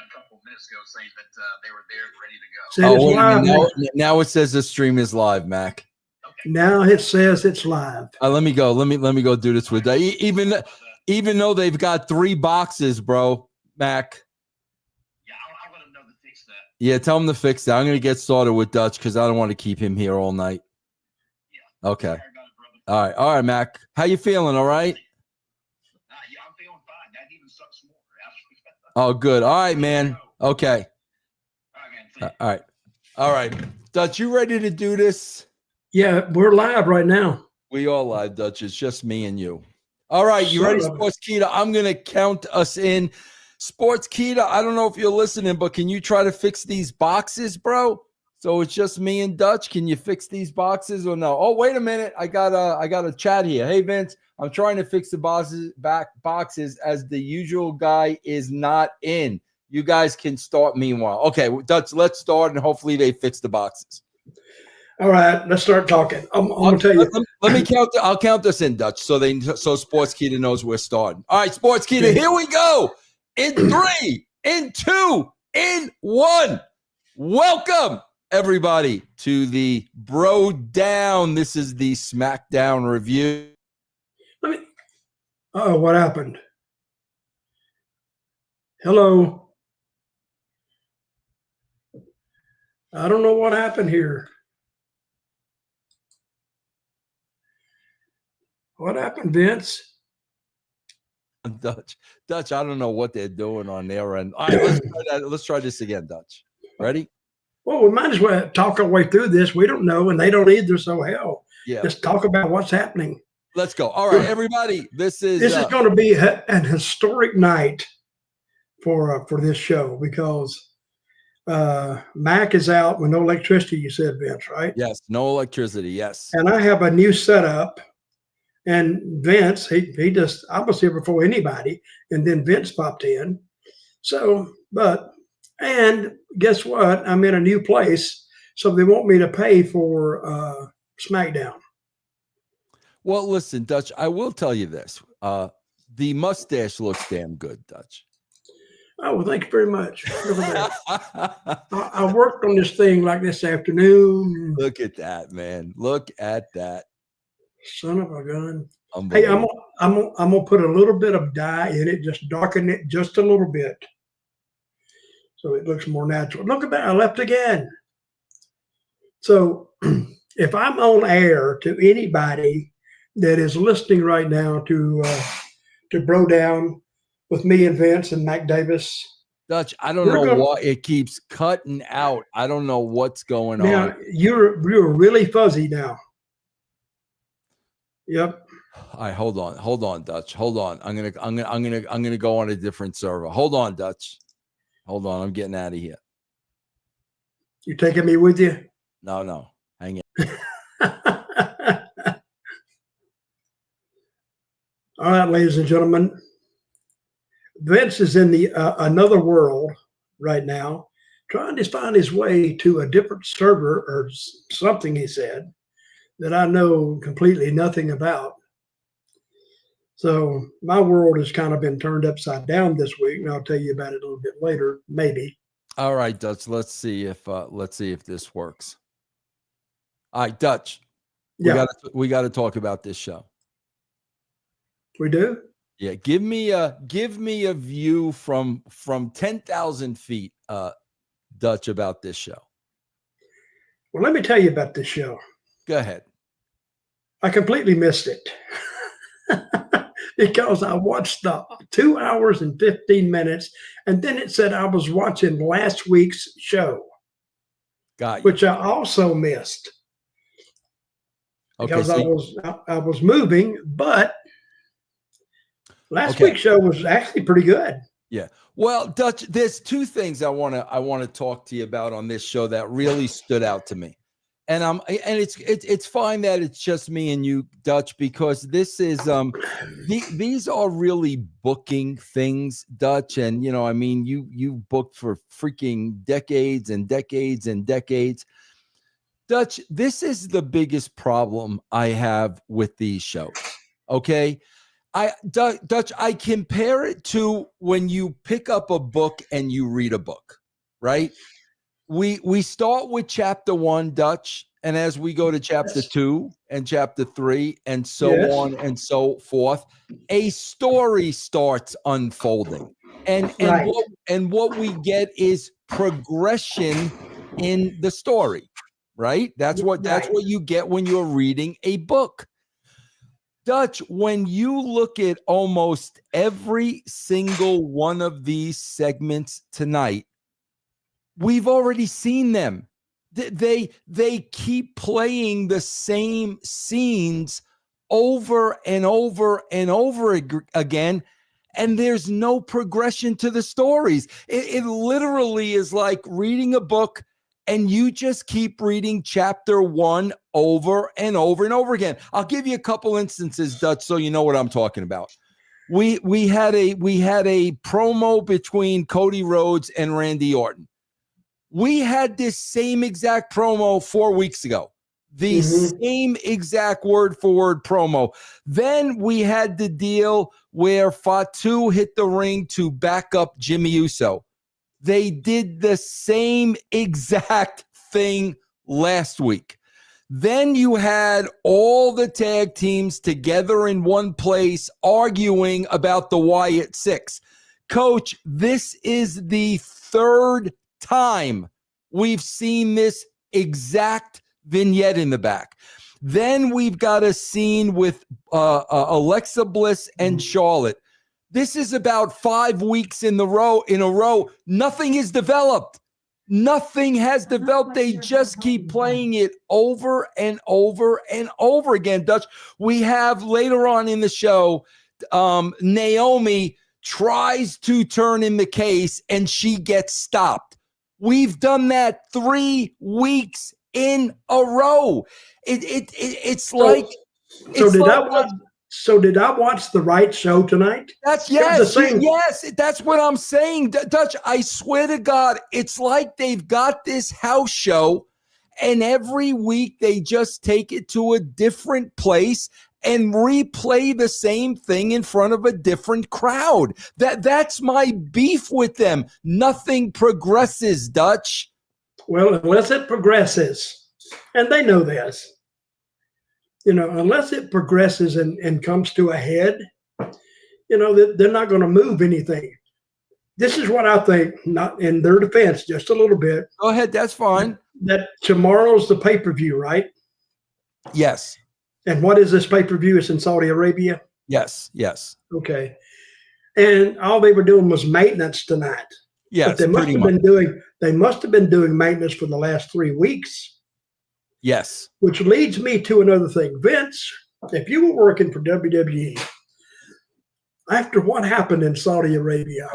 a couple of minutes ago saying that they were there and ready to go. Now it says the stream is live, Mac. Okay. Now it says it's live. Let me go. Let me go do this with even though they've got 3 boxes, bro, Mac. Yeah, I'll let them know to fix that. Yeah, tell him to fix that. I'm going to get started with Dutch because I don't want to keep him here all night. Yeah. Okay. All right, Mac. How you feeling? All right? Yeah, I'm feeling fine. That even sucks more. Oh, good. All right, man. Okay. All right, man. All right. Dutch, you ready to do this? Yeah, we're live right now. We all live, Dutch. It's just me and you. All right, you ready, Sports Keita? I'm going to count us in. Sports Keita, I don't know if you're listening, but can you try to fix these boxes, bro? So it's just me and Dutch. Can you fix these boxes or no? Oh, wait a minute. I got a chat here. Hey, Vince, I'm trying to fix the boxes as the usual guy is not in. You guys can start meanwhile. Okay, Dutch, let's start, and hopefully they fix the boxes. All right, let's start talking. I'm going to tell you. Let me count. I'll count us in, Dutch, so Sports Keita knows we're starting. All right, Sports Keita, here we go. In 3, in 2, in 1. Welcome, everybody, to the BroDown. This is the SmackDown review. Oh, what happened? Hello. I don't know what happened here. What happened, Vince? Dutch, I don't know what they're doing on their end. All right, let's try this again, Dutch. Ready? Well, we might as well talk our way through this. We don't know, and they don't either, so hell. Yeah. Let's talk about what's happening. Let's go. All right, everybody. This is going to be an historic night for this show because Mac is out with no electricity, you said, Vince, right? Yes, no electricity, yes. And I have a new setup. And Vince, he just, I was here before anybody, and then Vince popped in. So, and guess what? I'm in a new place, so they want me to pay for SmackDown. Well, listen, Dutch, I will tell you this. The mustache looks damn good, Dutch. Oh, well, thank you very much. I worked on this thing like this afternoon. Look at that, man. Look at that. Son of a gun. Hey, I'm gonna put a little bit of dye in it, just darken it just a little bit, so it looks more natural. Look at that, I left again. So, if I'm on air to anybody that is listening right now to BroDown with me and Vince and Mac Davis, Dutch, I don't know why it keeps cutting out. I don't know what's going on. Now you're really fuzzy now. Yep. All right, hold on, Dutch. Hold on. I'm gonna go on a different server. Hold on, Dutch. Hold on. I'm getting out of here. You taking me with you? No. Hang in. All right, ladies and gentlemen. Vince is in the another world right now, trying to find his way to a different server or something, he said, that I know completely nothing about. So my world has kind of been turned upside down this week, and I'll tell you about it a little bit later, maybe. All right, Dutch. Let's see if this works. All right, Dutch. Yeah, we got to talk about this show. We do. Yeah, give me a view from 10,000 feet, Dutch, about this show. Well, let me tell you about this show. Go ahead. I completely missed it because I watched the 2 hours and 15 minutes, and then it said I was watching last week's show, which I also missed because I was moving. But last week's show was actually pretty good. Yeah. Well, Dutch, there's 2 things I want to talk to you about on this show that really stood out to me. And it's fine that it's just me and you, Dutch, because this is these are really booking things, Dutch. And I mean, you booked for freaking decades and decades and decades. Dutch, this is the biggest problem I have with these shows. Okay. Dutch, I compare it to when you pick up a book and you read a book, right? We start with chapter 1, Dutch, and as we go to chapter 2 and chapter 3 and so on and so forth, a story starts unfolding. And what we get is progression in the story, right? That's what you get when you're reading a book. Dutch, when you look at almost every single one of these segments tonight, we've already seen them. They keep playing the same scenes over and over and over again, and there's no progression to the stories. It literally is like reading a book, and you just keep reading chapter 1 over and over and over again. I'll give you a couple instances, Dutch, so you know what I'm talking about. We had a promo between Cody Rhodes and Randy Orton. We had this same exact promo 4 weeks ago. The same exact word for word promo. Then we had the deal where Fatu hit the ring to back up Jimmy Uso. They did the same exact thing last week. Then you had all the tag teams together in one place arguing about the Wyatt Sicks. Coach, this is the third time we've seen this exact vignette in the back. Then we've got a scene with Alexa Bliss and Charlotte. This is about 5 weeks in a row. Nothing is developed. Nothing has developed. They just keep playing it over and over and over again, Dutch. We have later on in the show, Naomi tries to turn in the case and she gets stopped. We've done that 3 weeks in a row. It's like. So did I watch the right show tonight? Yes. That's what I'm saying, Dutch. I swear to God, it's like they've got this house show, and every week they just take it to a different place and replay the same thing in front of a different crowd. That's my beef with them. Nothing progresses, Dutch. Well, unless it progresses, and they know this, unless it progresses and comes to a head, they're not going to move anything. This is what I think, not in their defense, just a little bit. Go ahead, that's fine. That tomorrow's the pay-per-view, right? Yes. And what is this pay-per-view? It's in Saudi Arabia? Yes. Okay. And all they were doing was maintenance tonight. Yes, but they must have been doing maintenance for the last 3 weeks. Yes. Which leads me to another thing. Vince, if you were working for WWE, after what happened in Saudi Arabia,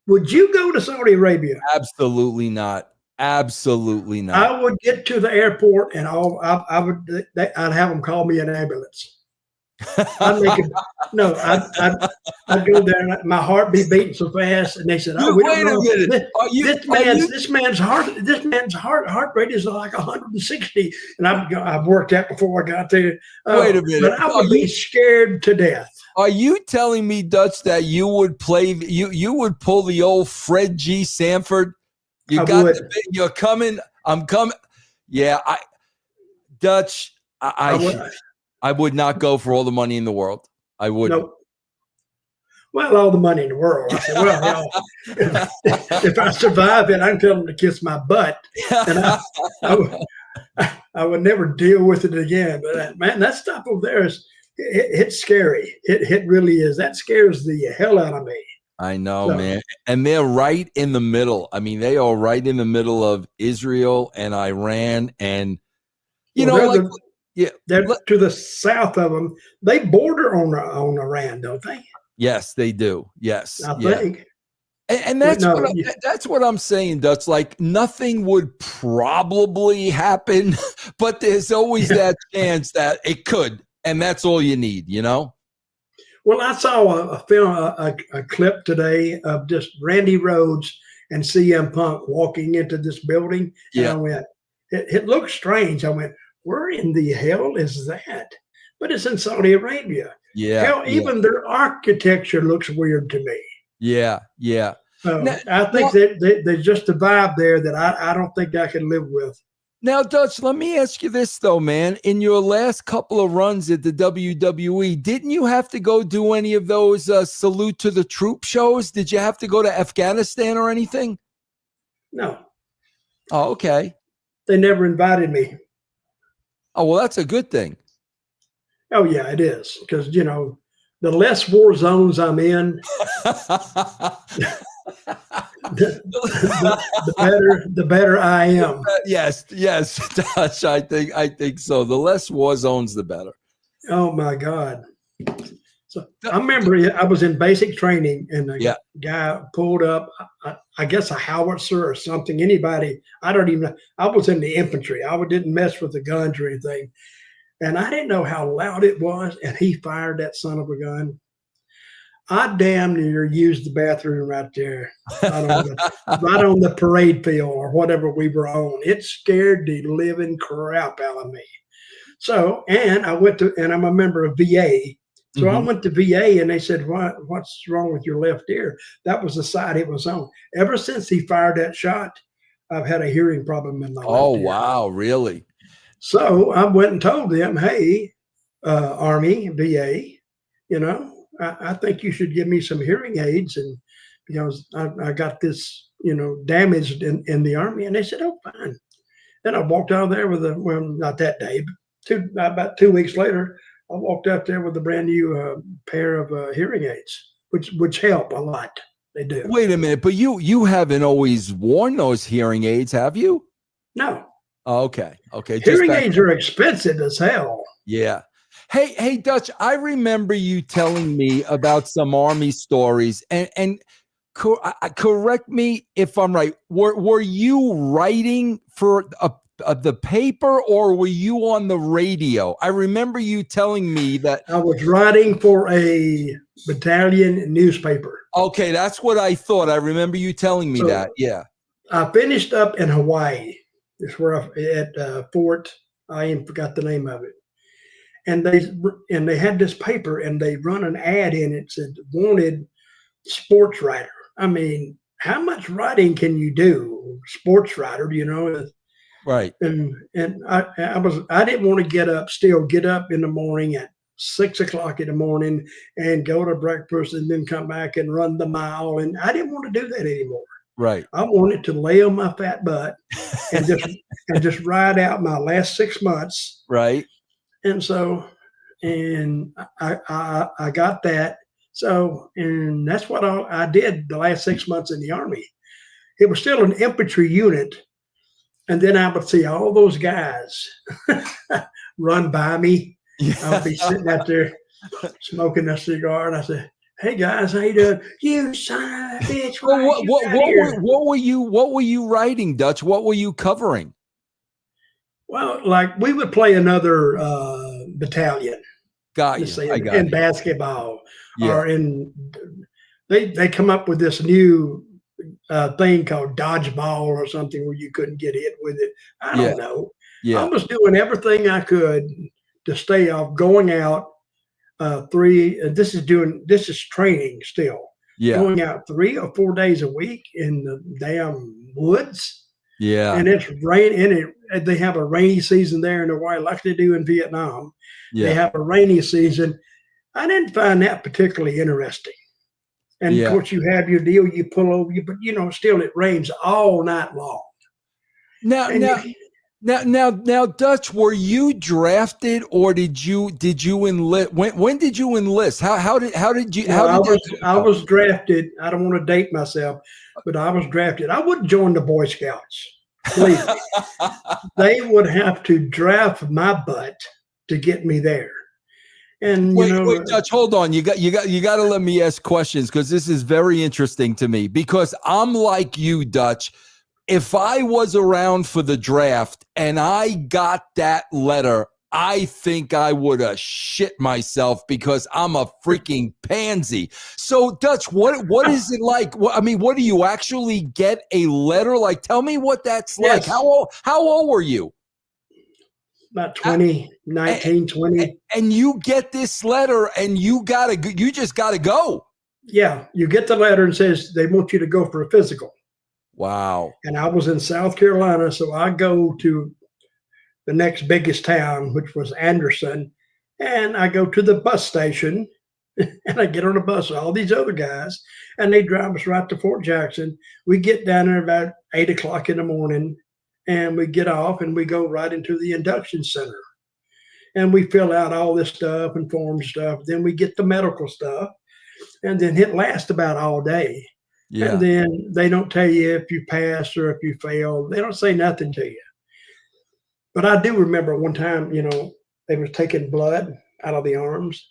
would you go to Saudi Arabia? Absolutely not. Absolutely not. I would get to the airport and I'd have them call me an ambulance. I'd go there and my heart be beating so fast, and they said, "Oh, wait a minute! This man's heart rate is like 160." And I've worked out before I got there. Wait a minute! But I would be scared to death. Are you telling me, Dutch, that you would you would pull the old Fred G. Sanford? You're coming. I'm coming. Yeah, Dutch. I would not go for all the money in the world. I would. Nope. Well, all the money in the world. I said, well, if I survive it, I can tell them to kiss my butt. And I would never deal with it again. But man, that stuff over there it's scary. It really is. That scares the hell out of me. I know, man. And they're right in the middle. I mean, they are right in the middle of Israel and Iran. And, they're to the south of them. They border on Iran, don't they? Yes, they do. Yes. I think. And that's what I'm saying, Dutch. Like, nothing would probably happen, but there's always that chance that it could. And that's all you need, Well, I saw a clip today of just Randy Rhodes and CM Punk walking into this building. And I went, it looked strange. I went, where in the hell is that? but it's in Saudi Arabia. Yeah. Hell, even their architecture looks weird to me. Yeah. Yeah. I think that there's just a vibe there that I don't think I can live with. Now, Dutch, let me ask you this, though, man. In your last couple of runs at the WWE, didn't you have to go do any of those salute to the troop shows? Did you have to go to Afghanistan or anything? No. Oh, okay. They never invited me. Oh, well, that's a good thing. Oh, yeah, it is. Because, the less war zones I'm in, the better I am. Yes, Dutch. I think so. The less war zones, the better. Oh my God! So I remember I was in basic training, and a guy pulled up, I guess a howitzer or something. Anybody? I don't even know. I was in the infantry. I didn't mess with the guns or anything, and I didn't know how loud it was. And he fired that son of a gun. I damn near used the bathroom right there, right on the parade field or whatever we were on. It scared the living crap out of me. So, and I'm a member of VA. So I went to VA and they said, what's wrong with your left ear? That was the side it was on. Ever since he fired that shot, I've had a hearing problem in my left ear. Oh, wow. Really? So I went and told them, hey, Army, VA, I think you should give me some hearing aids, and because I got this, damaged in the Army. And they said, oh, fine. Then I walked out there with not that day, but about 2 weeks later, I walked out there with a brand new pair of hearing aids, which help a lot. They do. Wait a minute, but you haven't always worn those hearing aids, have you? No. Oh, okay. Hearing aids are expensive as hell. Yeah. Hey, Dutch, I remember you telling me about some Army stories, and correct me if I'm right. Were you writing for the paper, or were you on the radio? I remember you telling me that. I was writing for a battalion newspaper. Okay, that's what I thought. I remember you telling me that. Yeah. I finished up in Hawaii. It's where at Fort. I even forgot the name of it. And they had this paper, and they run an ad in it, said wanted sports writer. I mean, how much writing can you do? Sports writer, Right. And I didn't want to get up in the morning at 6 o'clock in the morning and go to breakfast and then come back and run the mile. And I didn't want to do that anymore. Right. I wanted to lay on my fat butt and just ride out my last 6 months. Right. And so, I got that. So, and that's what I did the last 6 months in the Army. It was still an infantry unit. And then I would see all those guys run by me. Yeah. I would be sitting out there smoking a cigar, and I said, "Hey guys, how you doing? You son of a bitch!" What were you writing, Dutch? What were you covering? Well, like we would play another battalion. Got you. I got in you. Basketball, yeah. Or they come up with this new thing called dodgeball or something where you couldn't get hit with it. I don't know. Yeah. I was doing everything I could to stay off going out. This is training still. Yeah. Going out 3 or 4 days a week in the damn woods. Yeah. And it's rain, and they have a rainy season there in Hawaii, like they do in Vietnam. Yeah. They have a rainy season. I didn't find that particularly interesting. And of course, you have your deal, you pull over, but still it rains all night long. Now, Dutch, were you drafted, or did you enlist? When did you enlist? How did you? I was drafted. I don't want to date myself, but I was drafted. I wouldn't join the Boy Scouts. Believe me. They would have to draft my butt to get me there. And wait, Dutch, hold on. You got to let me ask questions, because this is very interesting to me. Because I'm like you, Dutch. If I was around for the draft and I got that letter, I think I would have shit myself, because I'm a freaking pansy. So, Dutch, what is it like? What do you actually get a letter? Like, tell me what that's like. How old were you? about 20, 19, 20. And you get this letter and you just gotta go. Yeah, you get the letter and says they want you to go for a physical. Wow. And I was in South Carolina, so I go to the next biggest town, which was Anderson, and I go to the bus station and I get on a bus with all these other guys, and they drive us right to Fort Jackson. We get down there about 8 o'clock in the morning, and we get off and we go right into the induction center. And we fill out all this stuff and form stuff. Then we get the medical stuff, and then it lasts about all day. Yeah. And then they don't tell you if you pass or if you fail. They don't say nothing to you. But I do remember one time, they were taking blood out of the arms.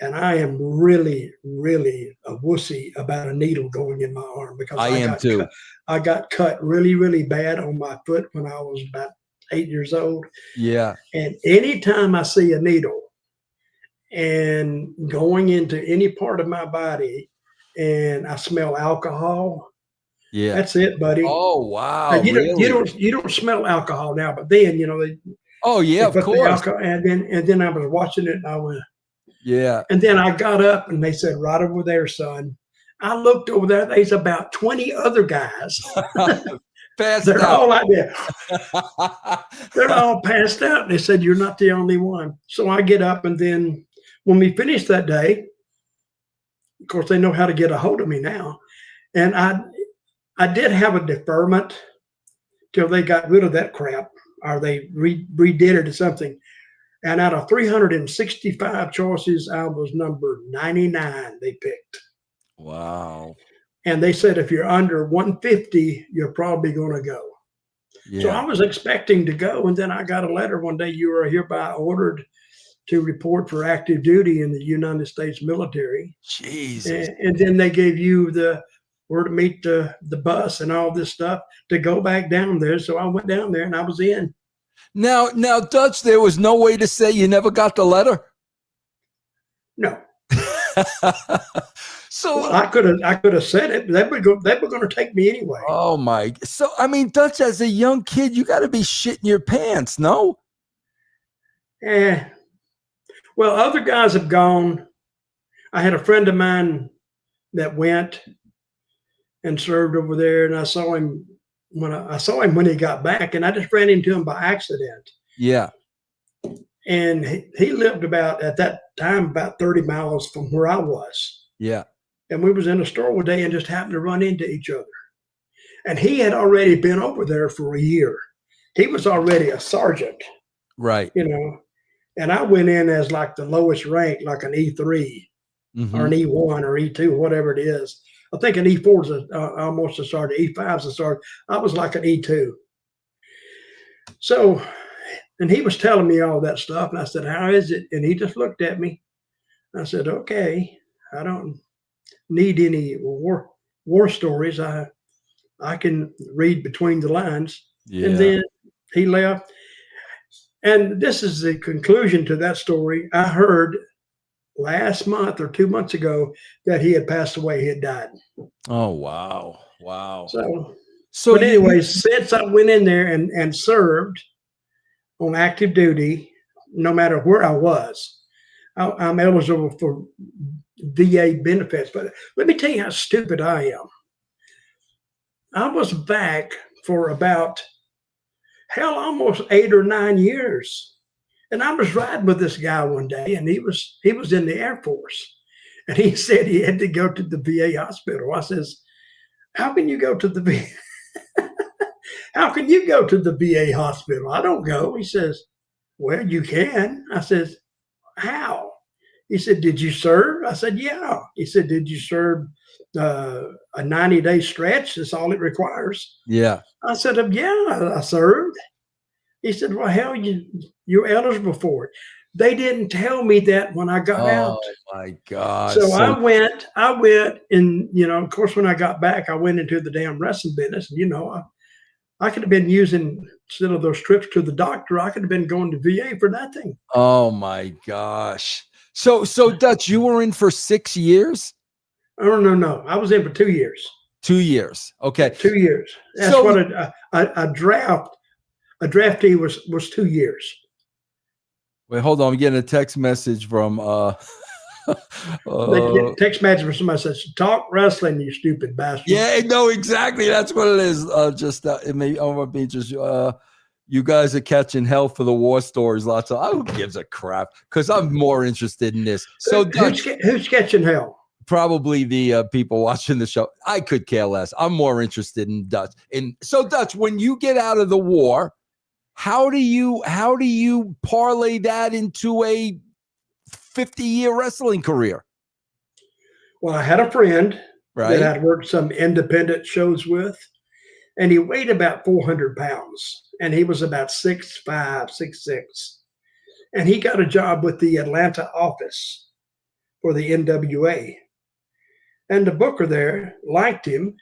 And I am really, really a wussy about a needle going in my arm because I got cut really, really bad on my foot when I was about 8 years old. Yeah. And anytime I see a needle and going into any part of my body and I smell alcohol, that's it, buddy. Oh, wow. Now, you don't smell alcohol now, but then, they of course. And then I was watching it and I went, yeah. And then I got up and they said, right over there, son. I looked over there. There's about 20 other guys. They're all like that. They're all passed out. And they said, you're not the only one. So I get up, and then when we finished that day, of course, they know how to get a hold of me now. And I did have a deferment till they got rid of that crap, or they redid it or something. And out of 365 choices, I was number 99 they picked. Wow. And they said, if you're under 150, you're probably going to go. Yeah. So I was expecting to go. And then I got a letter one day, you are hereby ordered to report for active duty in the United States military. Jesus. And then they gave you where to meet the bus and all this stuff to go back down there. So I went down there and I was in. Now, Dutch, there was no way to say you never got the letter? No. So well, I could have said it, but they were going to take me anyway. Oh my! So I mean, Dutch, as a young kid, you got to be shitting your pants, no? Well, other guys have gone. I had a friend of mine that went and served over there, and I saw him when he got back, and I just ran into him by accident. Yeah. And he lived at that time about 30 miles from where I was. Yeah. And we was in a store one day and just happened to run into each other. And he had already been over there for a year. He was already a sergeant. Right. And I went in as like the lowest rank, like an E3 or an E1 or E2, whatever it is. I think an E4 is almost a sergeant. E5 is a sergeant. I was like an E2. So, and he was telling me all that stuff. And I said, how is it? And he just looked at me. I said, okay, I don't need any war stories. I can read between the lines. Yeah. And then he left. And this is the conclusion to that story. I heard last month or 2 months ago that he had passed away. He had died. Oh, wow. Wow. So but anyways, since I went in there and served on active duty, no matter where I was, I'm eligible for VA benefits. But let me tell you how stupid I am. I was back for about, almost 8 or 9 years. And I was riding with this guy one day, and he was in the Air Force. And he said he had to go to the VA hospital. I says, how can you go to the VA? How can you go to the VA hospital? I don't go. He says, well, you can. I says, how? He said, did you serve? I said, yeah. He said, did you serve a 90-day stretch? That's all it requires. Yeah. I said, yeah, I served. He said, well, hell, you're eligible for it. They didn't tell me that when I got out. Oh, my God. So I went and, of course, when I got back, I went into the damn wrestling business. And, I could have been using, instead of those trips to the doctor, I could have been going to VA for nothing. Oh, my gosh. So Dutch, you were in for 6 years? Oh, no. I was in for 2 years. 2 years. Okay. 2 years. That's what a draftee was 2 years. Wait, hold on. I'm getting a text message from They get text message from somebody says, "Talk wrestling, you stupid bastard." Yeah, no, exactly. That's what it is. It may be just you guys are catching hell for the war stories. Lots of who gives a crap? Because I'm more interested in this. So who's catching hell? Probably the people watching the show. I could care less. I'm more interested in Dutch. And so Dutch, when you get out of the war, how do you parlay that into a 50-year wrestling career? Well, I had a friend that I'd worked some independent shows with, and he weighed about 400 pounds, and he was about 6'5", 6'6", and he got a job with the Atlanta office for the NWA, and the booker there liked him,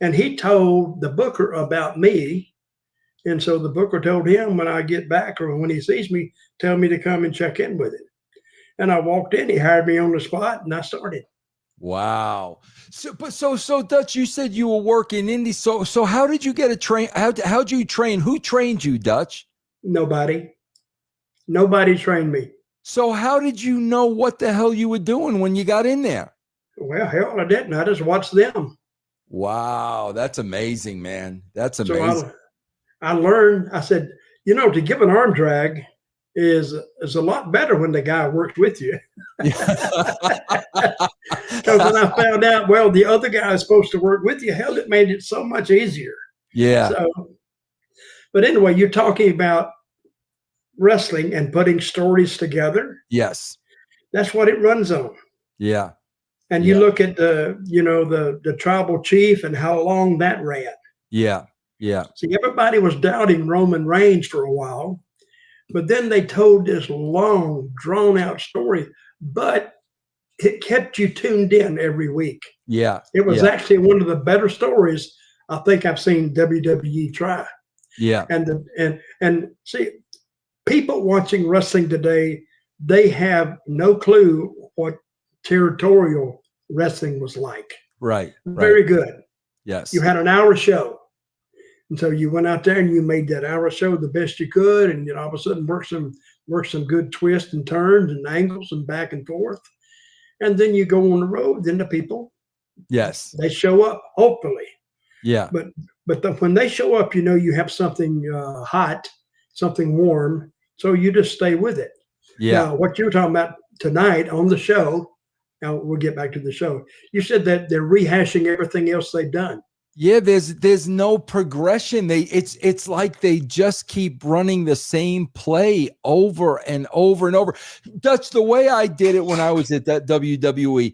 and he told the booker about me. And so the booker told him, when I get back or when he sees me, tell me to come and check in with him. And I walked in, he hired me on the spot, and I started. Wow. So Dutch, you said you were working indie. So how did you get a train? How'd you train? Who trained you, Dutch? Nobody trained me. So how did you know what the hell you were doing when you got in there? Well, hell, I didn't. I just watched them. Wow. That's amazing, man. That's amazing. So I learned, I said, to give an arm drag is a lot better when the guy works with you. Because when I found out, well, the other guy is supposed to work with you, hell, it made it so much easier. Yeah. But anyway, you're talking about wrestling and putting stories together. Yes. That's what it runs on. Yeah. And you look at the tribal chief and how long that ran. Yeah. Yeah. See, everybody was doubting Roman Reigns for a while, but then they told this long, drawn-out story, but it kept you tuned in every week. Yeah. It was actually one of the better stories I think I've seen WWE try. Yeah. And see, people watching wrestling today, they have no clue what territorial wrestling was like. Right. Very good. Yes. You had an hour show. And so you went out there and you made that hour show the best you could, and all of a sudden work some good twists and turns and angles and back and forth. And then you go on the road, then the people, they show up, hopefully. Yeah. But when they show up, you have something hot, something warm, so you just stay with it. Yeah. Now, what you're talking about tonight on the show, now we'll get back to the show. You said that they're rehashing everything else they've done. Yeah, there's no progression. It's like they just keep running the same play over and over and over. Dutch, the way I did it when I was at that WWE,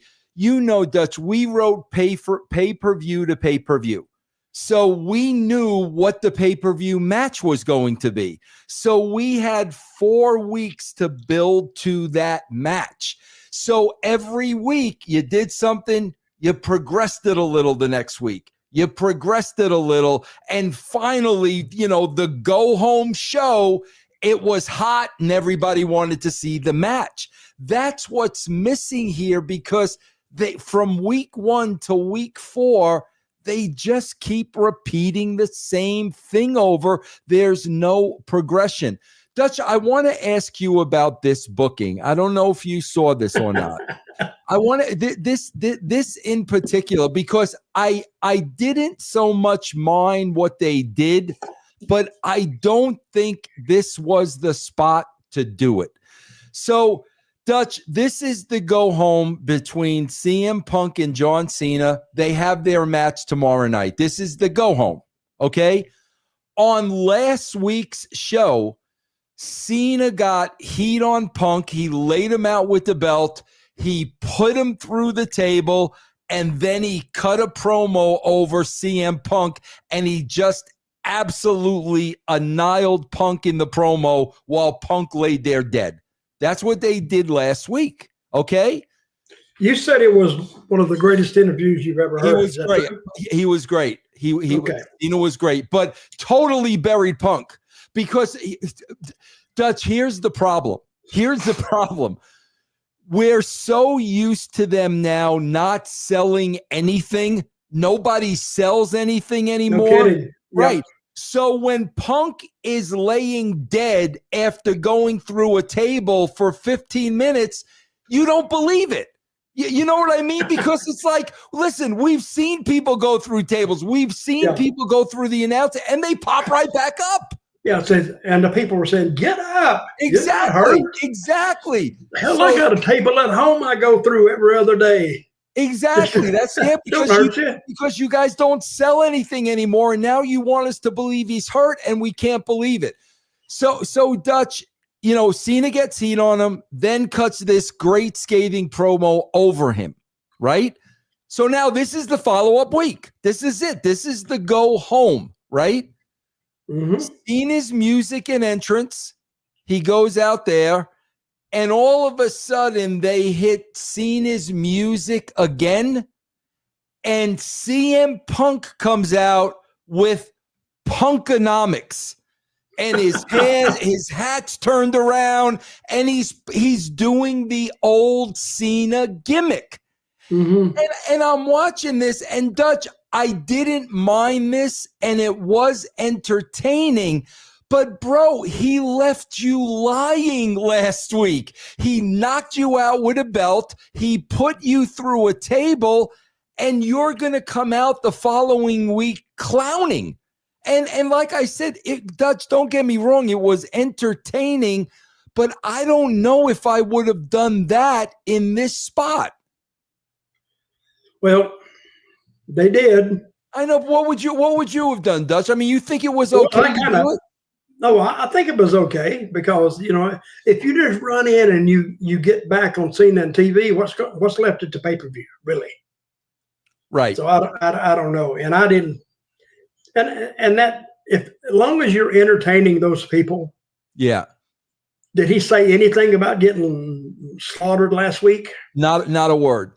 Dutch, we wrote pay-per-view to pay-per-view. So we knew what the pay-per-view match was going to be. So we had 4 weeks to build to that match. So every week you did something, you progressed it a little the next week. You progressed it a little, and finally, the go-home show, it was hot, and everybody wanted to see the match. That's what's missing here, because from week 1 to week 4, they just keep repeating the same thing over. There's no progression. Dutch, I want to ask you about this booking. I don't know if you saw this or not. I want to this in particular, because I didn't so much mind what they did, but I don't think this was the spot to do it. So, Dutch, this is the go home between CM Punk and John Cena. They have their match tomorrow night. This is the go home. Okay. On last week's show, Cena got heat on Punk. He laid him out with the belt. He put him through the table, and then he cut a promo over CM Punk, and he just absolutely annihilated Punk in the promo while Punk laid there dead. That's what they did last week, okay? You said it was one of the greatest interviews you've ever heard. He was great. He was great. Cena was great, but totally buried Punk. Because, Dutch, here's the problem. We're so used to them now not selling anything. Nobody sells anything anymore. No kidding. Right. Yep. So when Punk is laying dead after going through a table for 15 minutes, you don't believe it. You know what I mean? Because it's like, listen, we've seen people go through tables. We've seen people go through the announcer, and they pop right back up. Yeah, and the people were saying, "Get up!" Exactly, exactly. Hell, I got a table at home I go through every other day. Exactly. That's because you guys don't sell anything anymore, and now you want us to believe he's hurt, and we can't believe it. So Dutch, you know, Cena gets heat on him, then cuts this great scathing promo over him, right? So now this is the follow-up week. This is it. This is the go home, right? Mm-hmm. Cena's music and entrance. He goes out there, and all of a sudden they hit Cena's music again, and CM Punk comes out with Punkanomics. And his hat's turned around, and he's doing the old Cena gimmick. Mm-hmm. And I'm watching this, and Dutch, I didn't mind this, and it was entertaining. But, bro, he left you lying last week. He knocked you out with a belt. He put you through a table, and you're going to come out the following week clowning. And like I said, Dutch, don't get me wrong, it was entertaining, but I don't know if I would have done that in this spot. Well, they did. I know. What would you have done, Dutch? I mean, you think it was okay to do it? No, I think it was okay because, you know, if you just run in and you get back on Cena and TV, what's left at the pay-per-view, really? Right. So I don't know, and I didn't. And that, as long as you're entertaining those people. Yeah. Did he say anything about getting slaughtered last week? Not a word.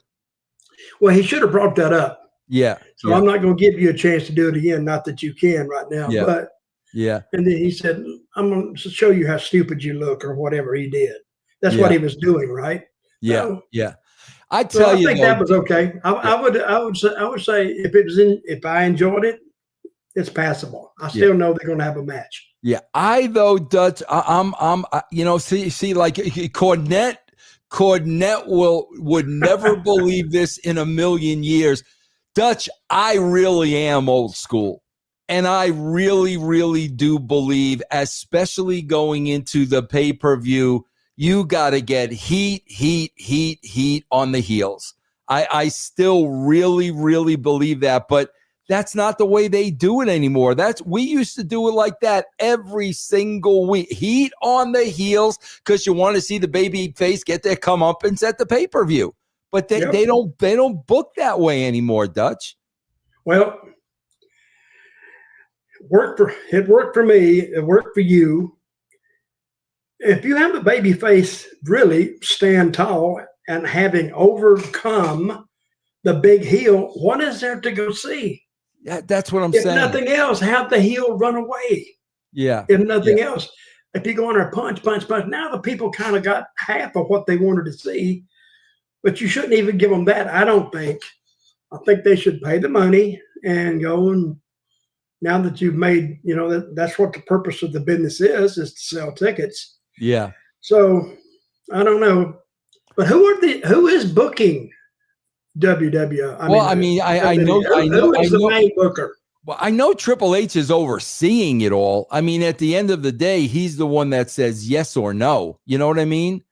Well, he should have brought that up. Yeah. So I'm not going to give you a chance to do it again. Not that you can right now. Yeah. But yeah. And then he said, "I'm going to show you how stupid you look," or whatever he did. That's what he was doing, right? Yeah. So, yeah. I think that was okay. I would say if I enjoyed it, it's passable. I still know they're going to have a match. Yeah, Dutch, I'm you know, see, like Cornette would never believe this in a million years. Dutch, I really am old school, and I really, really do believe, especially going into the pay-per-view, you got to get heat on the heels. I still really, really believe that, but that's not the way they do it anymore. We used to do it like that every single week. Heat on the heels because you want to see the baby face get their comeuppance at the pay-per-view. But they don't book that way anymore, Dutch. Well, it worked for me. It worked for you. If you have a baby face really stand tall and having overcome the big heel, what is there to go see? Yeah, that's what I'm saying. If nothing else, have the heel run away. Yeah. If nothing else, if you go in there, punch. Now the people kind of got half of what they wanted to see, but you shouldn't even give them that. I don't think. I think they should pay the money and go. And now that you've made, you know, that's what the purpose of the business is to sell tickets. Yeah. So I don't know, but who is booking WWF? I know the main booker. Well, I know Triple H is overseeing it all. I mean, at the end of the day, he's the one that says yes or no. You know what I mean?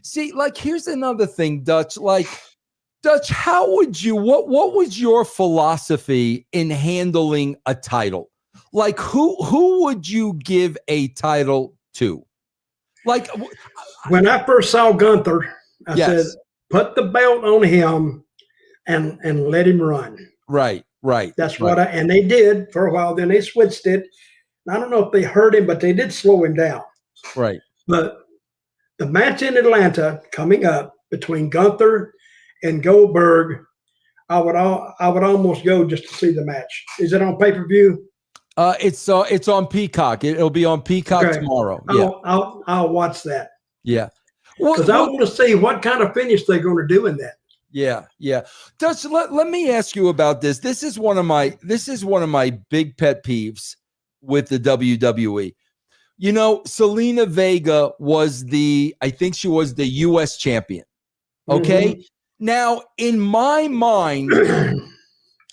See, like, here's another thing, Dutch. Like, Dutch, how would you? What was your philosophy in handling a title? Like, who would you give a title to? Like, when I first saw Gunther, I said, "Put the belt on him." And let him run. Right. That's what and they did for a while. Then they switched it. I don't know if they hurt him, but they did slow him down. Right. But the match in Atlanta coming up between Gunther and Goldberg, I would almost go just to see the match. Is it on pay-per-view? It's on Peacock. It'll be on Peacock tomorrow. I'll watch that. Yeah. Because I want to see what kind of finish they're going to do in that. Yeah. Dutch, let me ask you about this. This is one of my big pet peeves. with the WWE. You know, Selena Vega was I think she was the U.S. champion. Okay. Mhm. Now, in my mind,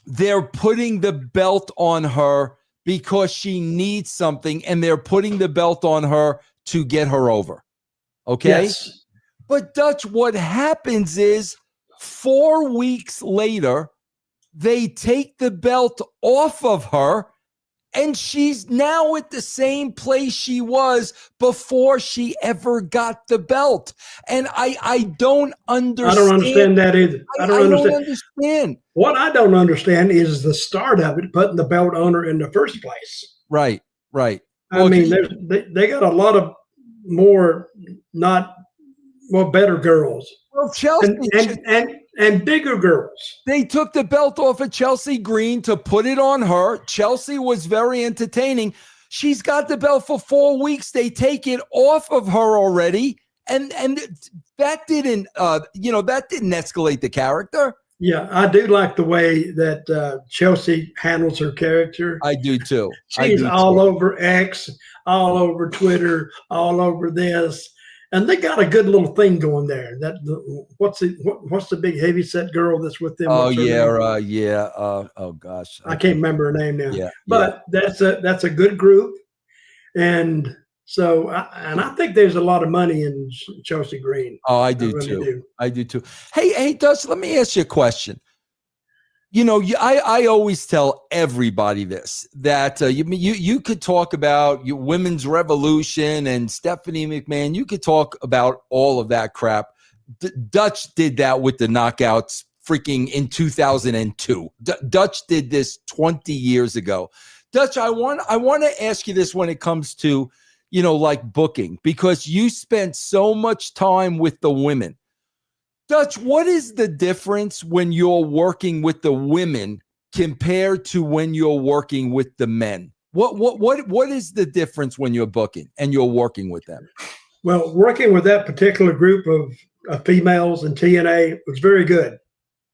they're putting the belt on her because she needs something, and they're putting the belt on her to get her over. Okay. Yes. But Dutch, what happens is 4 weeks later, they take the belt off of her, and she's now at the same place she was before she ever got the belt. And I don't understand. I don't understand that either. I don't understand. What I don't understand is the start of it, putting the belt on her in the first place. Right. I mean, they got a lot of better girls. Well, Chelsea and bigger girls. They took the belt off of Chelsea Green to put it on her. Chelsea was very entertaining. She's got the belt for 4 weeks. They take it off of her already. And that didn't escalate the character. Yeah, I do like the way that Chelsea handles her character. I do too. She's all over X, all over Twitter, all over this. And they got a good little thing going there. What's the big heavyset girl that's with them? Oh yeah. Oh gosh, I can't remember her name now. Yeah, but that's a good group, and so I think there's a lot of money in Chelsea Green. Oh, I do too. I do too. Hey, Dutch, let me ask you a question. You know, I always tell everybody this, that you could talk about women's revolution and Stephanie McMahon. You could talk about all of that crap. Dutch did that with the knockouts freaking in 2002. Dutch did this 20 years ago. Dutch, I want to ask you this when it comes to, like booking, because you spent so much time with the women. Dutch, what is the difference when you're working with the women compared to when you're working with the men? What is the difference when you're booking and you're working with them? Well, working with that particular group of females in TNA was very good.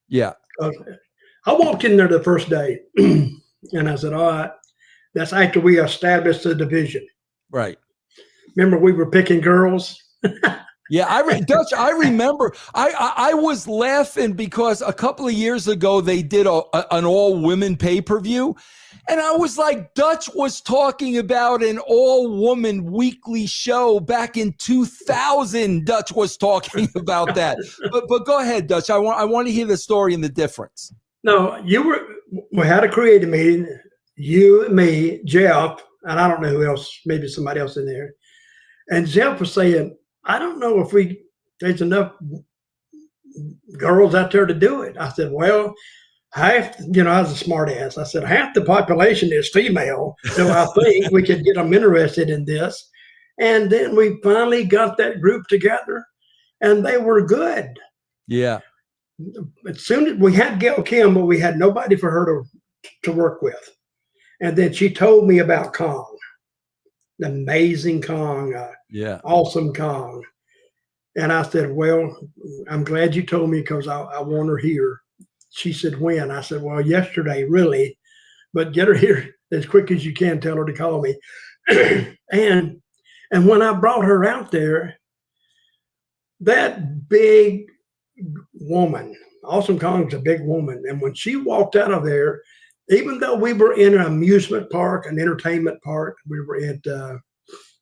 Yeah. I walked in there the first day and I said, all right, that's after we established the division. Right. Remember we were picking girls? Yeah, Dutch, I remember. I was laughing because a couple of years ago they did an all-women pay-per-view, and I was like, Dutch was talking about an all-woman weekly show back in 2000. Dutch was talking about that. But go ahead, Dutch. I want to hear the story and the difference. No, we had a creative meeting. You, me, Jeff, and I don't know who else. Maybe somebody else in there. And Jeff was saying, I don't know if there's enough girls out there to do it. I said, well, I was a smart ass. I said, half the population is female. So I think we could get them interested in this. And then we finally got that group together and they were good. Yeah. As soon as we had Gail Kim, but we had nobody for her to work with. And then she told me about Kong. The amazing Kong, awesome Kong. And I said, well, I'm glad you told me because I want her here. She said, when? I said, well, yesterday, really. But get her here as quick as you can. Tell her to call me. and when I brought her out there, that big woman, Awesome Kong's a big woman. And when she walked out of there, even though we were in an amusement park, an entertainment park, we were at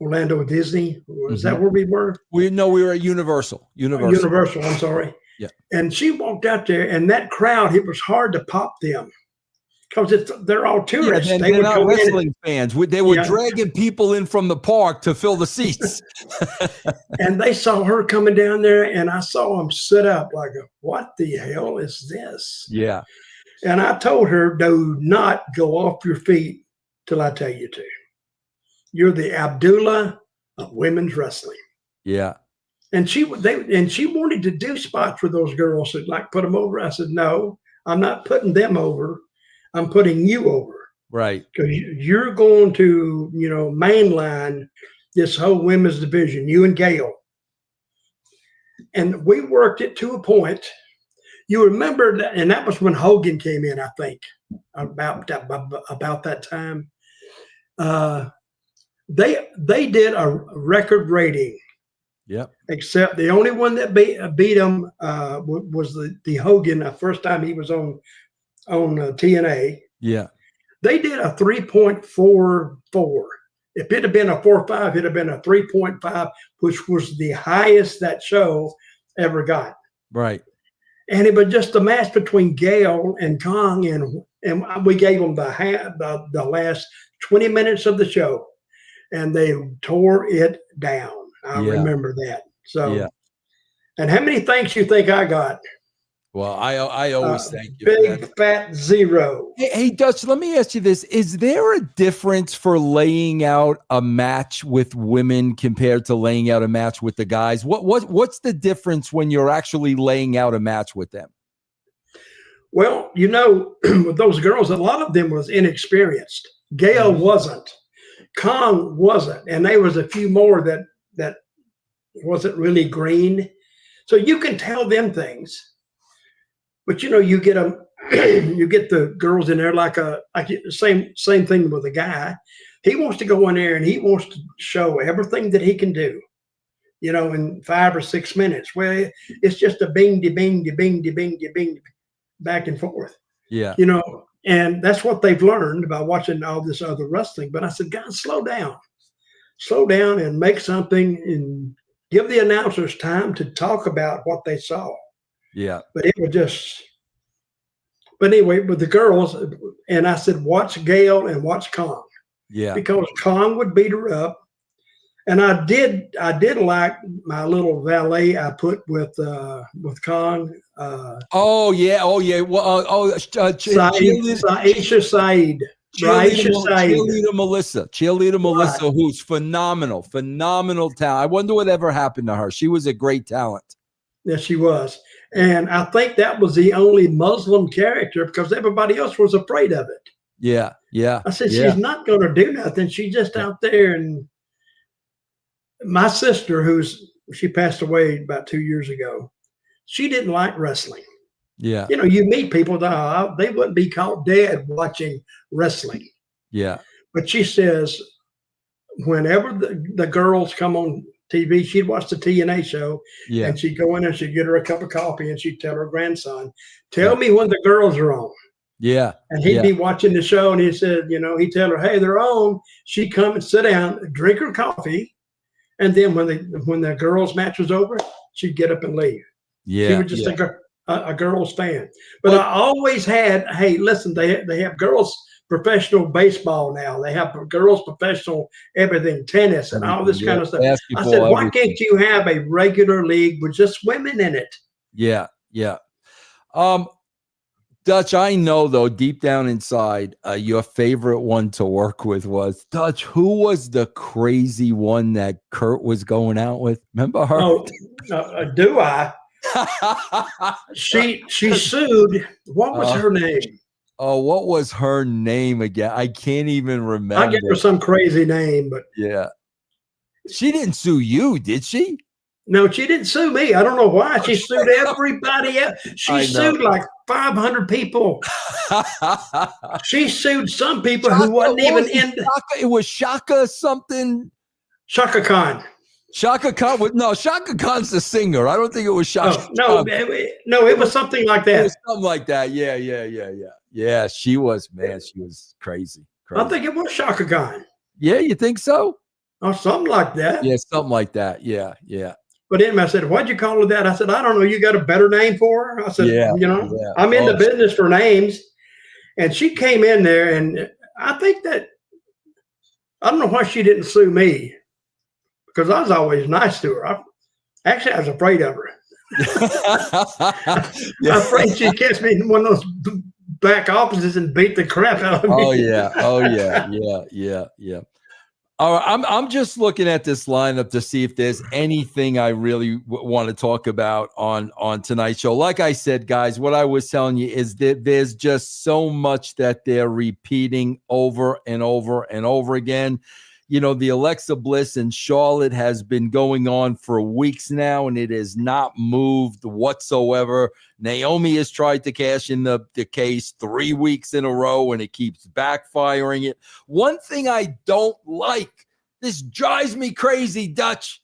Orlando Disney. Was that where we were? We were at Universal. Universal, I'm sorry. Yeah. And she walked out there, and that crowd, it was hard to pop them because they're all tourists. Yeah, they're not wrestling fans. They were dragging people in from the park to fill the seats. And they saw her coming down there, and I saw them sit up like, what the hell is this? Yeah. And I told her, do not go off your feet till I tell you to. You're the Abdullah of women's wrestling. Yeah. And she wanted to do spots for those girls, so like put them over. I said, no, I'm not putting them over. I'm putting you over. Right. Because you're going to, mainline this whole women's division, you and Gail. And we worked it to a point. You remember that, and that was when Hogan came in, I think, about that time. They did a record rating. Yep. Except the only one that beat them was the Hogan. The first time he was on TNA. Yeah. They did a 3.44. If it had been a 4.5, it'd have been a 3.5, which was the highest that show ever got. Right. And it was just a match between Gale and Kong, and we gave them the last 20 minutes of the show, and they tore it down. I remember that. So, and how many thanks you think I got? Well, I always thank you. Big fat zero. Hey, Dutch, let me ask you this. Is there a difference for laying out a match with women compared to laying out a match with the guys? What's the difference when you're actually laying out a match with them? Well, with those girls, a lot of them was inexperienced. Gail wasn't. Kong wasn't. And there was a few more that wasn't really green. So you can tell them things. But you get them, you get the girls in there like the same thing with a guy. He wants to go in there and he wants to show everything that he can do, in 5 or 6 minutes. Well, it's just a bing, de bing, de bing, de bing, de bing, back and forth. Yeah. And that's what they've learned by watching all this other wrestling. But I said, guys, slow down and make something and give the announcers time to talk about what they saw. Yeah. But it was just, but anyway, with the girls, and I said, watch Gail and watch Kong. Yeah. Because Kong would beat her up. And I did like my little valet I put with Kong. Aisha Said. Cheerleader Melissa, who's phenomenal talent. I wonder whatever happened to her. She was a great talent. Yes, she was. And I think that was the only Muslim character because everybody else was afraid of it. Yeah, yeah. I said, she's not going to do nothing. She's just out there. And my sister, she passed away about 2 years ago, she didn't like wrestling. Yeah. You meet people that they wouldn't be caught dead watching wrestling. Yeah. But she says, whenever the girls come on TV, she'd watch the TNA show, and she'd go in and she'd get her a cup of coffee, and she'd tell her grandson, "Tell me when the girls are on." Yeah, and he'd be watching the show, and he said, he'd tell her, "Hey, they're on." She'd come and sit down, drink her coffee, and then when the girls' match was over, she'd get up and leave. Yeah, she was just a girls' fan. But I always had, hey, listen, they have girls professional baseball now. They have girls professional everything, tennis and all this kind of stuff. I said, why can't you have a regular league with just women in it? Yeah, yeah. Dutch, I know though, deep down inside, your favorite one to work with was Dutch. Who was the crazy one that Kurt was going out with? Remember her? Oh, do I? She sued. What was her name? Oh, what was her name again? I can't even remember. I gave her some crazy name, but yeah, she didn't sue you, did she? No, she didn't sue me. I don't know why. She sued everybody else. She sued like 500 people. She sued some people who wasn't even in. It was Shaka something. Shaka Khan. Shaka Khan. No, Shaka Khan's the singer. I don't think it was Shaka. No, it was something like that. It was something like that. Yeah, she was, man. She was crazy. I think it was Shaka Khan. Yeah, you think so? Oh, something like that. Yeah, something like that. Yeah. But then I said, why'd you call her that? I said, I don't know. You got a better name for her? I said, I'm in the business for names. And she came in there, and I think that, I don't know why she didn't sue me, because I was always nice to her. I was afraid of her. I'm afraid she'd catch me in one of those back offices and beat the crap out of me. Oh yeah. All right, I'm just looking at this lineup to see if there's anything I really want to talk about on tonight's show. Like I said, guys, what I was telling you is that there's just so much that they're repeating over and over and over again. the Alexa Bliss in Charlotte has been going on for weeks now, and it has not moved whatsoever. Naomi has tried to cash in the case 3 weeks in a row, and it keeps backfiring it. One thing I don't like, this drives me crazy, Dutch.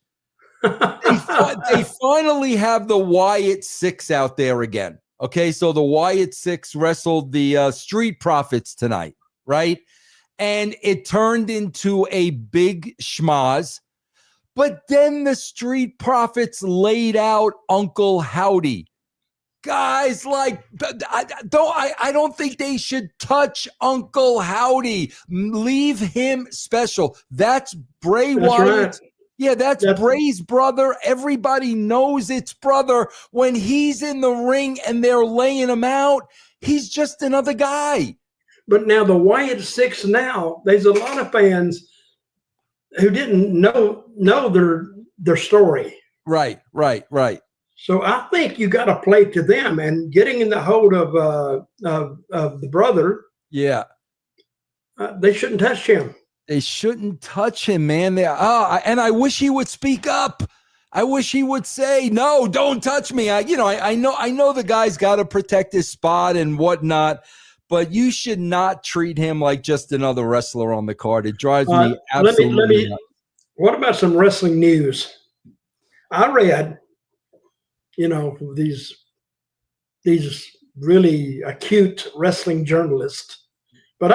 They finally have the Wyatt Sicks out there again. Okay, so the Wyatt Sicks wrestled the Street Profits tonight, right? And it turned into a big schmoz. But then the Street Profits laid out Uncle Howdy. Guys, I don't think they should touch Uncle Howdy. Leave him special. That's Bray Wyatt. Right. Yeah, that's Bray's brother. Everybody knows it's brother. When he's in the ring and they're laying him out, he's just another guy. But now the Wyatt Sicks now, there's a lot of fans who didn't know their story. Right. So I think you got to play to them, and getting in the hold of the brother. Yeah, they shouldn't touch him. They shouldn't touch him, man. And I wish he would speak up. I wish he would say, "No, don't touch me." I know the guy's got to protect his spot and whatnot. But you should not treat him like just another wrestler on the card. It drives me absolutely nuts. What about some wrestling news? I read, these really acute wrestling journalists. But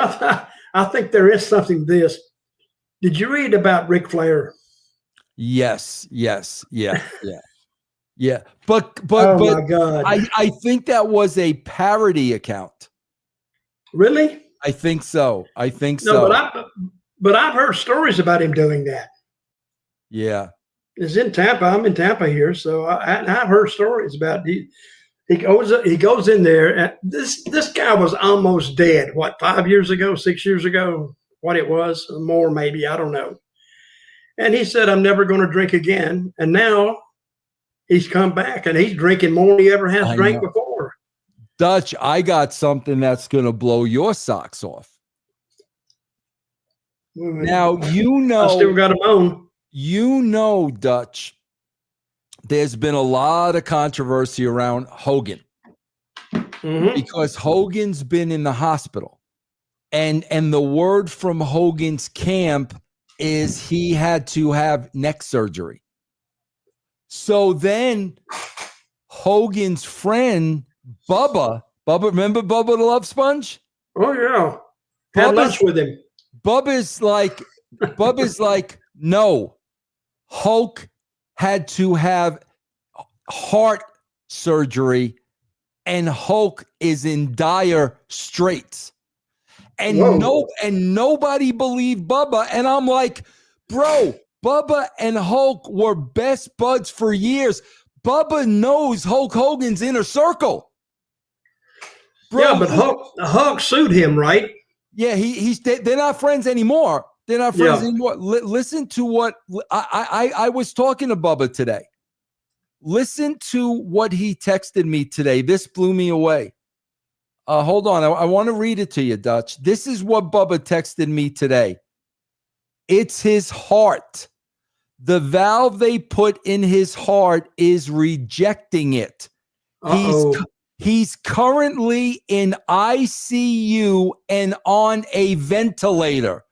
I think there is something to this. Did you read about Ric Flair? Yes. Yeah. But my God. I think that was a parody account. Really? I think so. No, but I've heard stories about him doing that. Yeah. It's in Tampa. I'm in Tampa here, so I've heard stories about he goes in there. And this guy was almost dead. What, 5 years ago, 6 years ago? What it was, more maybe, I don't know. And he said, "I'm never going to drink again." And now he's come back and he's drinking more than he ever has drank before. Dutch, I got something that's going to blow your socks off. Now, I still got them on. Dutch, there's been a lot of controversy around Hogan because Hogan's been in the hospital. And the word from Hogan's camp is he had to have neck surgery. So then Hogan's friend, Bubba, remember Bubba the Love Sponge? Oh, yeah. Had lunch with him. Bubba's like, no, Hulk had to have heart surgery and Hulk is in dire straits. And nobody believed Bubba. And I'm like, bro, Bubba and Hulk were best buds for years. Bubba knows Hulk Hogan's inner circle. Bro, yeah, but Hulk sued him, right? Yeah, they're not friends anymore. They're not friends anymore. Listen to what I was talking to Bubba today. Listen to what he texted me today. This blew me away. Hold on. I want to read it to you, Dutch. This is what Bubba texted me today. It's his heart. The valve they put in his heart is rejecting it. He's currently in ICU and on a ventilator.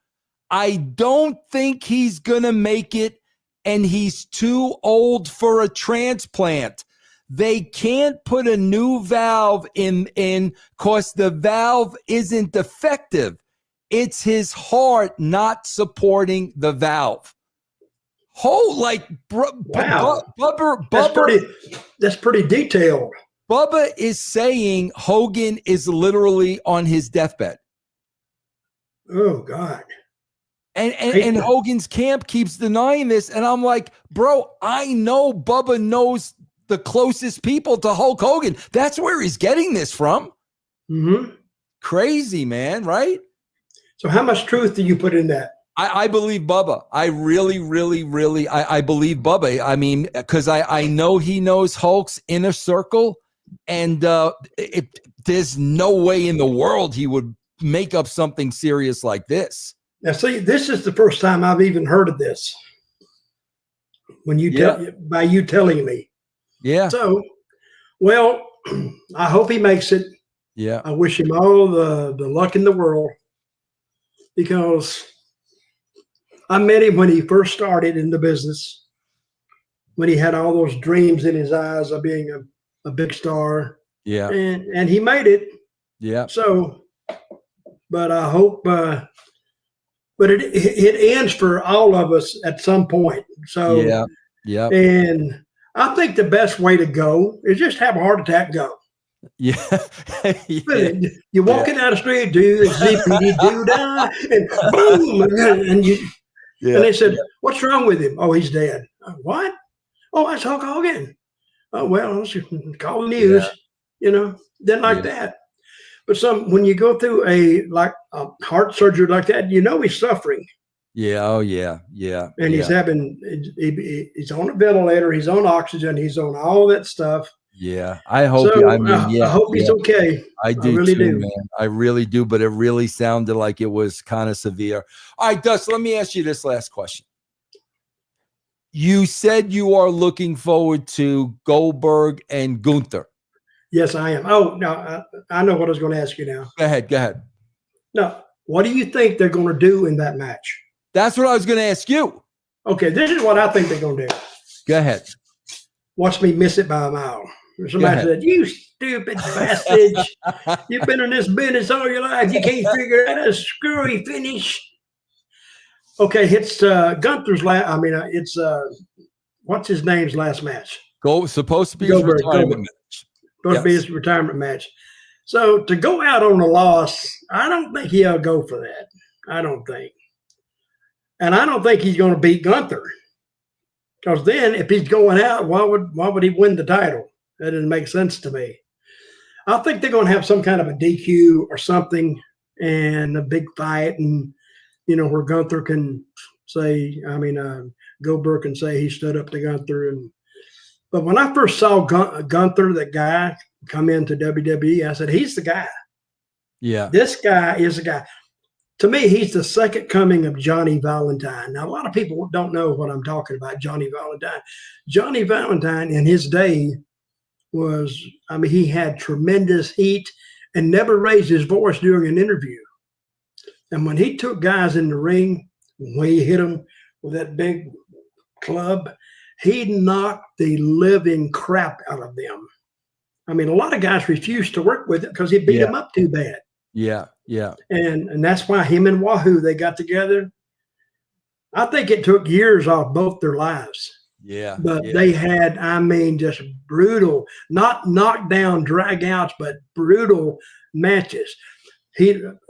I don't think he's going to make it, and he's too old for a transplant. They can't put a new valve in because the valve isn't effective. It's his heart not supporting the valve. Wow. Bubba, that's pretty detailed. Bubba is saying Hogan is literally on his deathbed. Oh, God. And Hogan's camp keeps denying this. And I'm like, bro, I know Bubba knows the closest people to Hulk Hogan. That's where he's getting this from. Mm-hmm. Crazy, man, right? So how much truth do you put in that? I believe Bubba. I really, really, really, I believe Bubba. I mean, because I know he knows Hulk's inner circle. And there's no way in the world he would make up something serious like this. Now, see, this is the first time I've even heard of this. When you by you telling me. Yeah. So, well, I hope he makes it. Yeah. I wish him all the luck in the world, because I met him when he first started in the business, when he had all those dreams in his eyes of being a big star. Yeah. And he made it. Yeah. So, but I hope, but it ends for all of us at some point. So, yeah. And I think the best way to go is just have a heart attack, go. Yeah. You're walking down the street, do zippity doo dah, and boom, and you. Yeah. And they said, "What's wrong with him?" "Oh, he's dead." "What?" "Oh, that's Hulk Hogan." "Oh, well, call the news." Then like that. But when you go through a heart surgery like that, he's suffering. Yeah. Oh, yeah. Yeah. And he's he's on a ventilator, he's on oxygen, he's on all that stuff. Yeah. I hope. So, I hope he's okay. I really do, man. I really do. But it really sounded like it was kind of severe. All right, Dust, let me ask you this last question. You said you are looking forward to Goldberg and Gunther. Yes, I am. Oh, no, I know what I was going to ask you now. Go ahead. No, what do you think they're going to do in that match? That's what I was going to ask you. Okay, this is what I think they're going to do. Go ahead. Watch me miss it by a mile. Somebody said, "You stupid bastard. You've been in this business all your life. You can't figure out a screwy finish." Okay, it's Gunther's last. It's what's his name's last match? Supposed to be his retirement match. Supposed to be his retirement match. So to go out on a loss, I don't think he'll go for that. I don't think. And I don't think he's going to beat Gunther. Because then if he's going out, why would he win the title? That doesn't make sense to me. I think they're going to have some kind of a DQ or something, and a big fight, and where Gunther can say, Goldberg can say he stood up to Gunther. But when I first saw Gunther, that guy, come into WWE, I said, he's the guy. Yeah. This guy is the guy. To me, he's the second coming of Johnny Valentine. Now, a lot of people don't know what I'm talking about, Johnny Valentine. Johnny Valentine in his day he had tremendous heat and never raised his voice during an interview. And when he took guys in the ring, when he hit them with that big club, he knocked the living crap out of them. A lot of guys refused to work with it because he beat them up too bad. Yeah. And that's why him and Wahoo, they got together. I think it took years off both their lives. Yeah. But they had, just brutal, not knockdown drag-outs, but brutal matches.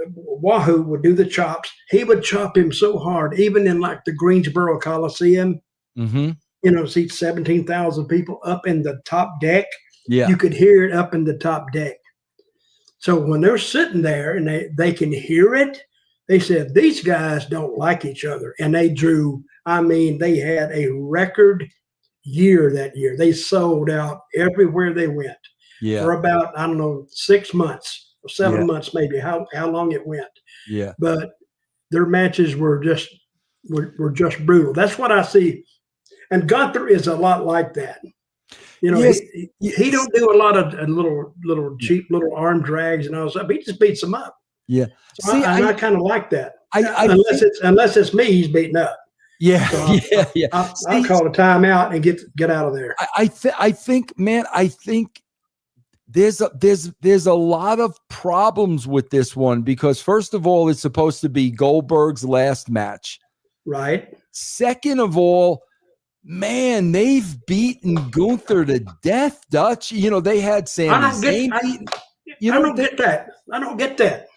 Wahoo would do the chops. He would chop him so hard, even in the Greensboro Coliseum. Mm-hmm. Seats 17,000 people up in the top deck. Yeah. You could hear it up in the top deck. So when they're sitting there and they can hear it, they said, these guys don't like each other. And they drew, they had a record year that year. They sold out everywhere they went for about, 6 months, or 7 months maybe, how long it went. Yeah. But their matches were just brutal. That's what I see. And Gunther is a lot like that. He don't do a lot of little cheap little arm drags and all that stuff. He just beats them up. Yeah. So I kind of like that. Unless it's me, he's beating up. Yeah. So I'll call a timeout and get out of there. I think there's a lot of problems with this one, because first of all, it's supposed to be Goldberg's last match. Right. Second of all, man, they've beaten Gunther to death, Dutch. They had Sami Zayn beaten. I don't get that. I don't get that.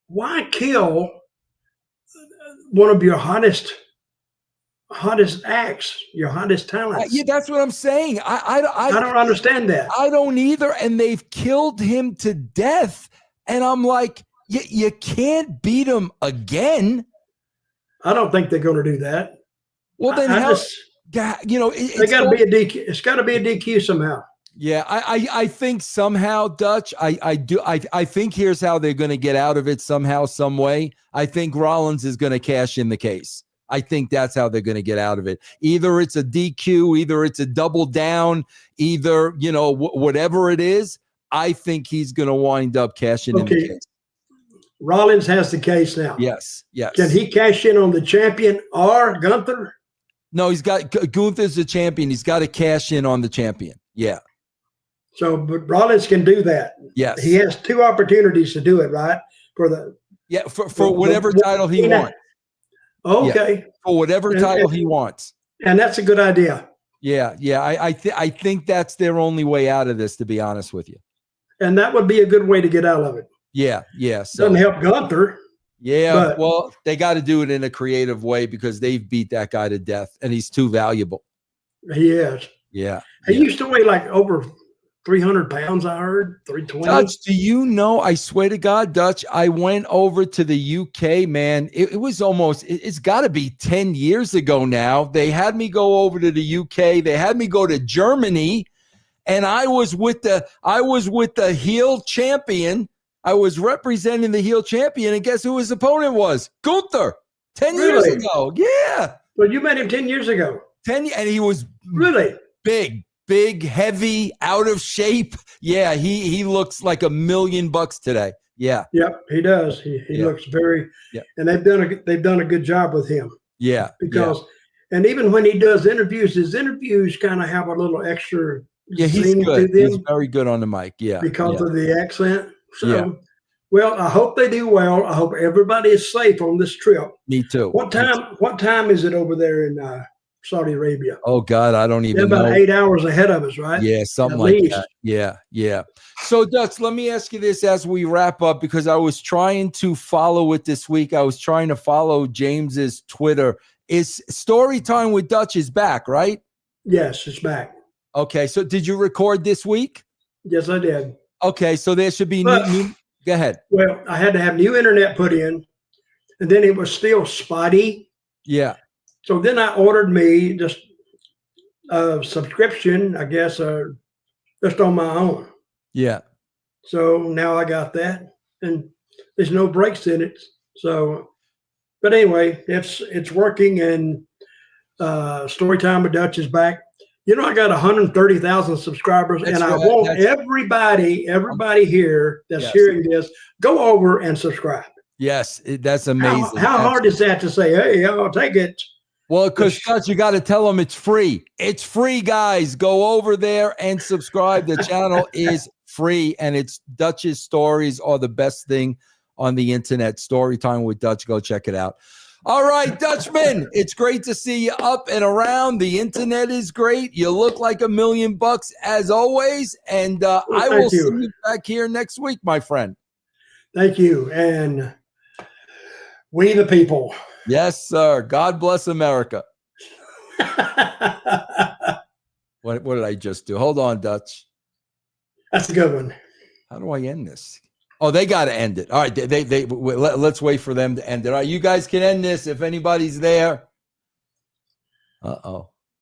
Why kill one of your hottest acts, your hottest talents? That's what I'm saying. I don't understand that. I don't either. And they've killed him to death. And I'm like, you can't beat him again. I don't think they're going to do that. Well, then it's got to be a DQ. It's got to be a DQ somehow. Yeah, I think somehow, Dutch, I think here's how they're going to get out of it somehow, some way. I think Rollins is going to cash in the case. I think that's how they're going to get out of it. Either it's a DQ, either it's a double down, either, whatever it is, I think he's going to wind up cashing in the case. Rollins has the case now. Yes. Can he cash in on the champion or Gunther? No, Gunther's the champion. He's got to cash in on the champion. Yeah. So, but Rollins can do that. Yes. He has 2 opportunities to do it, right? For whatever title he wants. Okay. Yeah, for whatever title he wants. And that's a good idea. Yeah. I think that's their only way out of this, to be honest with you. And that would be a good way to get out of it. Yeah. So, doesn't help Gunther. Yeah, well, they got to do it in a creative way because they've beat that guy to death, and he's too valuable. He is. Yeah. He used to weigh like over 300 pounds, I heard, 320. Dutch, do you know, I swear to God, Dutch, I went over to the UK, man. It was almost, it's got to be 10 years ago now. They had me go over to the UK. They had me go to Germany, and I was with the heel champion. I was representing the heel champion, and guess who his opponent was? Gunther, 10 years ago. Yeah. Well, you met him 10 years ago. And he was really big, heavy, out of shape. Yeah, he looks like $1 million today. Yeah. Yep, he does. He looks very. Yeah. And they've done a good job with him. Yeah. And even when he does interviews, his interviews kind of have a little extra. Yeah, he's good. He's very good on the mic. Yeah. Because of the accent. So, well, I hope they do well. I hope everybody is safe on this trip. Me too. What time is it over there in Saudi Arabia? Oh God, I don't even know. About 8 hours ahead of us, right? Yeah, something like that. Yeah. So, Dutch, let me ask you this as we wrap up, because I was trying to follow it this week. I was trying to follow James's Twitter. Is Story Time with Dutch is back, right? Yes, it's back. Okay, so did you record this week? Yes, I did. Okay, so there should be new. Go ahead. Well, I had to have new internet put in, and then it was still spotty. Yeah. So then I ordered me just a subscription, I guess, just on my own. Yeah. So now I got that, and there's no breaks in it. So, but anyway, it's working, and Storytime with Dutch is back. You know, I got 130,000 subscribers, and I want everybody here that's hearing this, go over and subscribe. Yes, that's amazing. How hard is that to say, hey, I'll take it? Well, because you got to tell them it's free. It's free, guys. Go over there and subscribe. The channel is free, and it's Dutch's stories are the best thing on the internet. Storytime with Dutch. Go check it out. All right, Dutchman, it's great to see you up and around. The internet is great. You look like $1 million as always. And I will see you back here next week, my friend. Thank you. And we the people. Yes, sir. God bless America. What did I just do? Hold on, Dutch. That's a good one. How do I end this? Oh, they got to end it. All right, let's wait for them to end it. All right, you guys can end this if anybody's there. Uh-oh.